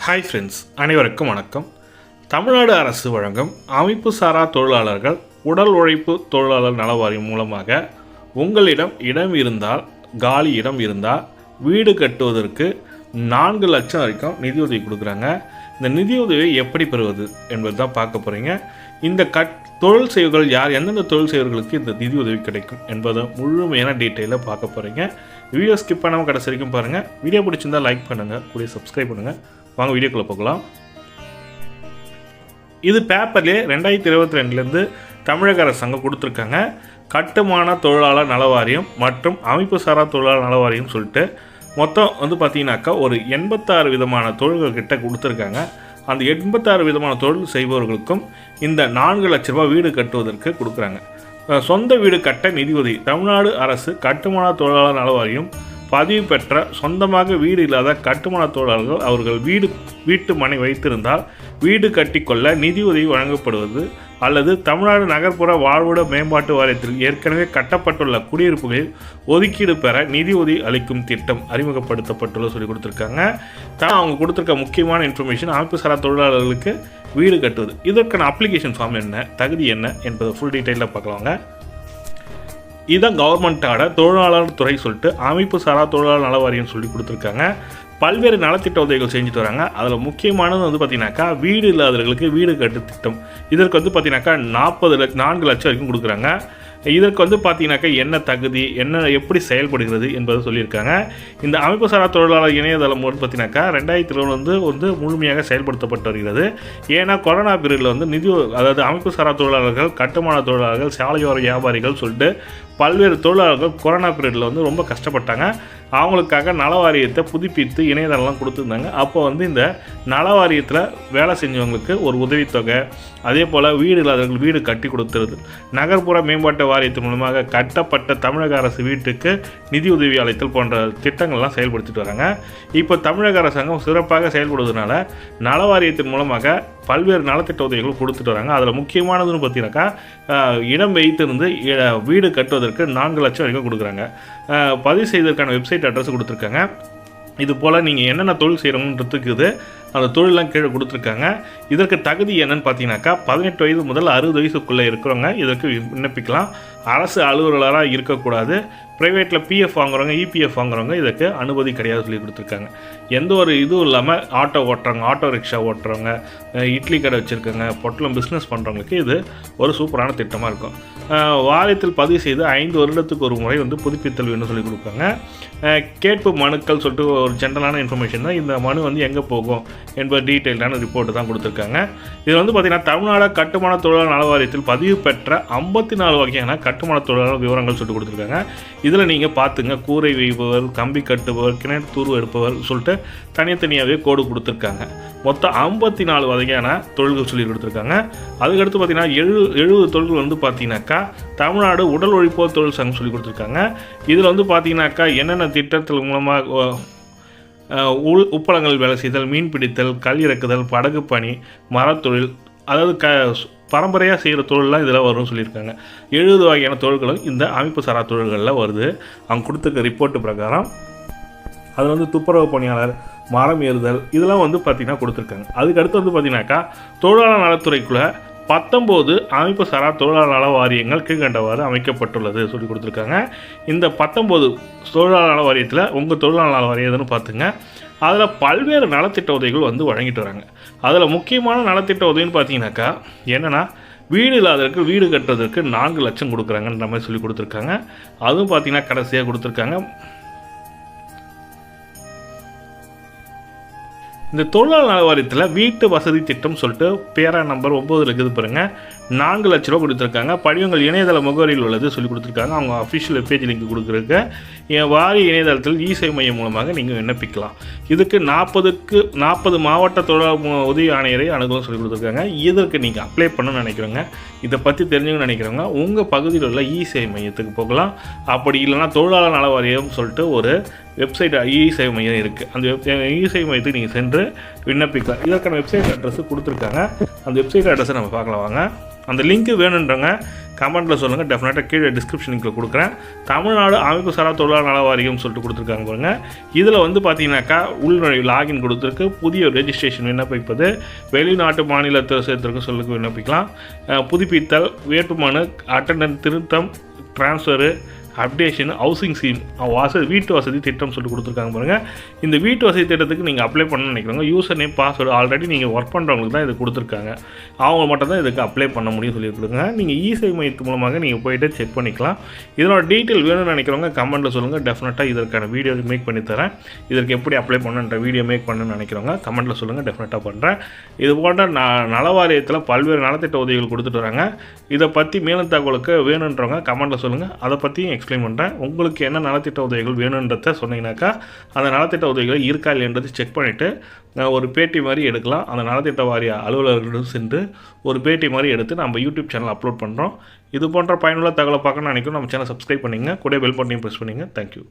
Hi friends, அனைவருக்கும் வணக்கம். தமிழ்நாடு அரசு வழங்கும் அமைப்பு சாரா தொழிலாளர்கள் உடல் உழைப்பு தொழிலாளர் நல வாரியம் மூலமாக உங்களிடம் இடம் இருந்தால், காலி இடம் இருந்தால் வீடு கட்டுவதற்கு 4 லட்சம் வரைக்கும் நிதியுதவி கொடுக்குறாங்க. இந்த நிதியுதவியை எப்படி பெறுவது என்பது தான் பார்க்க போகிறீங்க. இந்த தொழில் செய்வர்கள் யார், எந்தெந்த தொழில் செய்வர்களுக்கு இந்த நிதியுதவி கிடைக்கும் என்பதை முழுமையான டீட்டெயிலாக பார்க்க போகிறீங்க. வீடியோ ஸ்கிப் பண்ணாமல் கடைசி வரைக்கும் பாருங்கள். வீடியோ பிடிச்சிருந்தால் லைக் பண்ணுங்கள், கூட சப்ஸ்கிரைப் பண்ணுங்கள். வாங்க வீடியோக்குள்ளே போகலாம். இது பேப்பர்லேயே 2022 தமிழக அரசாங்கம் கொடுத்துருக்காங்க. கட்டுமான தொழிலாளர் நல வாரியம் மற்றும் அமைப்பு சாரா தொழிலாளர் நல வாரியம் சொல்லிட்டு மொத்தம் பார்த்தீங்கன்னாக்கா ஒரு 86 விதமான தொழில்கள் கிட்ட கொடுத்துருக்காங்க. அந்த 86 விதமான தொழில் செய்பவர்களுக்கும் இந்த 4 லட்ச ரூபாய் வீடு கட்டுவதற்கு கொடுக்குறாங்க. சொந்த வீடு கட்ட நிதியுதவி தமிழ்நாடு அரசு கட்டுமான தொழிலாளர் நல வாரியம் பதிவு பெற்ற சொந்தமாக வீடு இல்லாத கட்டுமான தொழிலாளர்கள் அவர்கள் வீட்டு மனை வைத்திருந்தால் வீடு கட்டிக்கொள்ள நிதியுதவி வழங்கப்படுவது அல்லது தமிழ்நாடு நகர்ப்புற வாழ்விட மேம்பாட்டு வாரியத்தில் ஏற்கனவே கட்டப்பட்டுள்ள குடியிருப்புகளில் ஒதுக்கீடு பெற நிதியுதவி அளிக்கும் திட்டம் அறிமுகப்படுத்தப்பட்டுள்ள சொல்லி கொடுத்துருக்காங்க. அவங்க கொடுத்துருக்க முக்கியமான இன்ஃபர்மேஷன் அமைப்பு சாரா தொழிலாளர்களுக்கு வீடு கட்டுவது. இதற்கான அப்ளிகேஷன் ஃபார்ம் என்ன, தகுதி என்ன என்பதை ஃபுல் டீட்டெயிலாக பார்க்கலாங்க. இதுதான் கவர்மெண்ட்டோட தொழிலாளர் துறை சொல்லிட்டு அமைப்பு சாரா தொழிலாளர் நல வாரியம் சொல்லி கொடுத்துருக்காங்க. பல்வேறு நலத்திட்ட உதவிகள் செஞ்சுட்டு வராங்க. அதில் முக்கியமானது பார்த்தீங்கன்னாக்கா வீடு இல்லாதவர்களுக்கு வீடு கட்டு திட்டம். இதற்கு பார்த்தீங்கன்னாக்கா 4 லட்சம் வரைக்கும் கொடுக்குறாங்க. இதற்கு பார்த்தீங்கன்னாக்கா என்ன தகுதி, என்ன எப்படி செயல்படுகிறது என்பதை சொல்லியிருக்காங்க. இந்த அமைப்பு சாரா தொழிலாளர் இணையதளம் பார்த்தீங்கன்னாக்கா 2020 முழுமையாக செயல்படுத்தப்பட்டு வருகிறது. ஏன்னா கொரோனா பீரியடில் அதாவது அமைப்பு சாரா தொழிலாளர்கள், கட்டுமான தொழிலாளர்கள், சாலையோர வியாபாரிகள் சொல்லிட்டு பல்வேறு தொழிலாளர்கள் கொரோனா பீரியடில் ரொம்ப கஷ்டப்பட்டாங்க. அவங்களுக்காக நல வாரியத்தை புதுப்பித்து இணையதளம்லாம் கொடுத்துருந்தாங்க. அப்போ இந்த நல வாரியத்தில் வேலை செஞ்சவங்களுக்கு ஒரு உதவித்தொகை, அதே போல் வீடு இல்லாதவர்கள் வீடு கட்டி கொடுத்துருது, நகர்ப்புற மேம்பாட்டு வாரியத்தின் மூலமாக கட்டப்பட்ட தமிழக அரசு வீட்டுக்கு நிதியுதவி அளித்தல் போன்ற திட்டங்கள்லாம் செயல்படுத்திட்டு வராங்க. இப்போ தமிழக அரசாங்கம் சிறப்பாக செயல்படுவதனால நல வாரியத்தின் மூலமாக பல்வேறு நலத்திட்ட உதவிகள் கொடுத்துட்டு வராங்க. அதில் முக்கியமானதுன்னு பார்த்தீங்கன்னாக்கா இடம் வைத்திருந்து வீடு கட்டுவதற்கு 4 லட்சம் வரைக்கும் கொடுக்குறாங்க. பதிவு செய்வதற்கான வெப்சைட் அட்ரஸ் கொடுத்துருக்காங்க. இது போல் நீங்கள் என்னென்ன தொழில் செய்கிறோன்றதுக்கு அந்த தொழிலெலாம் கீழே கொடுத்துருக்காங்க. இதற்கு தகுதி என்னன்னு பார்த்தீங்கன்னாக்கா 18 வயது முதல் 60 வயசுக்குள்ளே இருக்கிறவங்க இதற்கு விண்ணப்பிக்கலாம். அரசு அலுவலராக இருக்கக்கூடாது. ப்ரைவேட்டில் பிஎஃப் வாங்குறவங்க, இபிஎஃப் வாங்குறவங்க இதற்கு அனுமதி கிடையாது சொல்லி கொடுத்துருக்காங்க. எந்த ஒரு இதுவும் இல்லாமல் ஆட்டோ ஓட்டுறவங்க, ஆட்டோ ரிக்ஷா ஓட்டுறவங்க, இட்லி கடை வச்சுருக்கவங்க, பொட்டலம் பிஸ்னஸ் பண்ணுறவங்களுக்கு இது ஒரு சூப்பரான திட்டமாக இருக்கும். வாரியத்தில் பதிவு செய்து 5 வருடத்துக்கு ஒரு முறை புதுப்பித்தல் வேணும்னு சொல்லி கொடுப்பாங்க. கேட்பு மனுக்கள் சொல்லிட்டு ஒரு ஜென்ரலான இன்ஃபர்மேஷன் தான். இந்த மனு எங்கே போகும் என்பது டீட்டெயிலான ரிப்போர்ட்டு தான் கொடுத்துருக்காங்க. இது பார்த்திங்கன்னா தமிழ்நாடு கட்டுமான தொழிலாளர் நல வாரியத்தில் பதிவு பெற்ற 54 வகையான கட்டுமான தொழிலாளர் விவரங்கள் சொல்லிட்டு கொடுத்துருக்காங்க. இதில் நீங்கள் பார்த்துங்க, கூரை வைப்பவர், கம்பி கட்டுபவர், கிணறு தூர்வு எடுப்பவர் சொல்லிட்டு தனித்தனியாகவே கோடு கொடுத்துருக்காங்க. மொத்தம் 54 வகையான தொழில்கள் சொல்லி கொடுத்துருக்காங்க. அதுக்கடுத்து பார்த்தீங்கன்னா 70 தொழில்கள் பார்த்தீங்கன்னாக்கா தமிழ்நாடு உடல் உழைப்போர் தொழில் சங்கம் சொல்லி கொடுத்துருக்காங்க. இதில் பார்த்தீங்கன்னாக்கா என்னென்ன திட்டத்தின் மூலமாக உப்பளங்கள் வேலை செய்தல், மீன் பிடித்தல், கல் இறக்குதல், படகு பணி, மரத்தொழில், அதாவது பரம்பரையாக செய்கிற தொழிலெலாம் இதில் வரும்னு சொல்லியிருக்காங்க. 70 வகையான தொழில்களும் இந்த அமைப்பு சாரா தொழில்களில் வருது. அவங்க கொடுத்துருக்க ரிப்போர்ட்டு பிரகாரம் அதில் துப்புரவு பணியாளர், மரம் ஏறுதல் இதெல்லாம் பார்த்திங்கன்னா கொடுத்துருக்காங்க. அதுக்கடுத்து பார்த்திங்கனாக்கா தொழிலாளர் நலத்துறைக்குள்ளே 19 அமைப்பு சாரா தொழிலாளர் நல வாரியங்கள் கீழ்கண்டவாறு அமைக்கப்பட்டுள்ளது சொல்லி கொடுத்துருக்காங்க. இந்த 19 தொழிலாளர் நல வாரியத்தில் உங்கள் தொழிலாளர் நல வாரியம் எதுன்னு பார்த்துங்க. அதில் பல்வேறு நலத்திட்ட உதவிகள் வழங்கிட்டு வராங்க. அதில் முக்கியமான நலத்திட்ட உதவின்னு பார்த்தீங்கன்னாக்கா என்னென்னா வீடு இல்லாதவருக்கு வீடு கட்டுறதுக்கு 4 லட்சம் கொடுக்குறாங்கன்ற மாதிரி சொல்லி கொடுத்துருக்காங்க. அதுவும் பார்த்தீங்கன்னா கடைசியாக கொடுத்துருக்காங்க. இந்த தொழிலாளர் நல வாரியத்தில் வீட்டு வசதி திட்டம் சொல்லிட்டு பேரா நம்பர் 9 இருக்குது பாருங்கள், 4 லட்ச ரூபா கொடுத்துருக்காங்க. படிவங்கள் இணையதள முகவரியில் உள்ளது சொல்லி கொடுத்துருக்காங்க. அவங்க அஃபிஷியல் வெப்பேஜ் லிங்க் கொடுக்குறதுக்கு என் வாரிய இணையதளத்தில் இ-சேவை மையம் மூலமாக நீங்கள் விண்ணப்பிக்கலாம். இதுக்கு 40 மாவட்ட தொழிலாளர் உதவி ஆணையரை அணுகலாம் சொல்லி கொடுத்துருக்காங்க. இதற்கு நீங்கள் அப்ளை பண்ணணும்னு நினைக்கிறவங்க, இதை பற்றி தெரிஞ்சுக்கணும்னு நினைக்கிறவங்க உங்கள் பகுதியில் உள்ள இ-சேவை மையத்துக்கு போகலாம். அப்படி இல்லைனா தொழிலாளர் நல வாரியம் சொல்லிட்டு ஒரு வெப்சைட் இ-சேவை மையம் இருக்குது. அந்த இ-சேவை மையத்துக்கு நீங்கள் சென்று விண்ணப்பிக்கலாம். இதற்கான வெப்சைட் அட்ரஸ் கொடுத்துருக்காங்க. அந்த வெப்சைட் அட்ரஸை நம்ம பார்க்கலாம் வாங்க. அந்த லிங்க்கு வேணுன்றவங்க கமெண்ட்டில் சொல்லுங்கள். டெஃபினட்டாக கீழே டிஸ்கிரிப்ஷன் லிங்க்கில் கொடுக்குறேன். தமிழ்நாடு அமைப்பு சாரா தொழிலாளர் நல வாரியம் சொல்லிட்டு கொடுத்துருக்காங்க பாருங்கள். இதில் வந்து பார்த்தீங்கன்னாக்கா உள்நுழைவு லாகின் கொடுத்துருக்கு. புதிய ரெஜிஸ்ட்ரேஷன் விண்ணப்பிப்பது, வெளிநாட்டு மாநிலத்தில் சேர்த்துருக்கு சொல்லுக்கு விண்ணப்பிக்கலாம். புதுப்பித்தல், வேட்புமனு, அட்டண்டன்ஸ் திருத்தம், ட்ரான்ஸ்ஃபரு, அப்டேஷன், ஹவுசிங் ஸ்கீம், வீட்டு வசதி திட்டம் சொல்லி கொடுத்துருக்காங்க பாருங்கள். இந்த வீட்டு வசதி திட்டத்துக்கு நீங்கள் அப்ளை பண்ணணும்னு நினைக்கிறவங்க யூசர் நேம் பாஸ்வேர்டு ஆல்ரெடி நீங்கள் ஒர்க் பண்ணுறவங்களுக்கு தான் இது கொடுத்துருக்காங்க. அவங்க மட்டும் தான் இதுக்கு அப்ளை பண்ண முடியும் சொல்லி கொடுங்க. நீங்கள் இ-சேவை மையத்து மூலமாக நீங்கள் போய்ட்டு செக் பண்ணிக்கலாம். இதனோட டீட்டெயில் வேணும்னு நினைக்கிறவங்க கமெண்ட்டில் சொல்லுங்கள். டெஃபினட்டாக இதற்கான வீடியோ மேக் பண்ணி தரேன். இதற்கு எப்படி அப்ளை பண்ணுன்ற வீடியோ மேக் பண்ணணும்னு நினைக்கிறவங்க கமெண்ட்டில் சொல்லுங்கள். டெஃபினட்டாக பண்ணுறேன். இது போன்ற நலவாரியத்தில் பல்வேறு நலத்திட்ட உதவிகள் கொடுத்துட்டு வராங்க. இதை பற்றி மேலும் தகவலுக்கு வேணுன்றவங்க கமெண்ட்டில் சொல்லுங்கள். அதை பற்றியும் எக்ஸ்பிளைன் பண்ணுறேன். உங்களுக்கு என்ன நலத்திட்ட உதவிகள் வேணுன்றத சொன்னீங்கன்னாக்கா அந்த நலத்திட்ட உதவிகள் இருக்கா இல்லைன்றது செக் பண்ணிவிட்டு ஒரு பேட்டி மாதிரி எடுக்கலாம். அந்த நலத்திட்ட வாரிய அலுவலர்களிடம் சென்று ஒரு பேட்டி மாதிரி எடுத்து நம்ம யூடியூப் சேனல் அப்லோட் பண்ணுறோம். இது போன்ற பயனுள்ள தகவலை பார்க்கணும்னு நினைக்கிறோம். நம்ம சேனல் சப்ஸ்கிரைப் பண்ணிங்க, கூட பெல் பட்டனையும் ப்ரெஸ் பண்ணிங்க. தேங்க்யூ.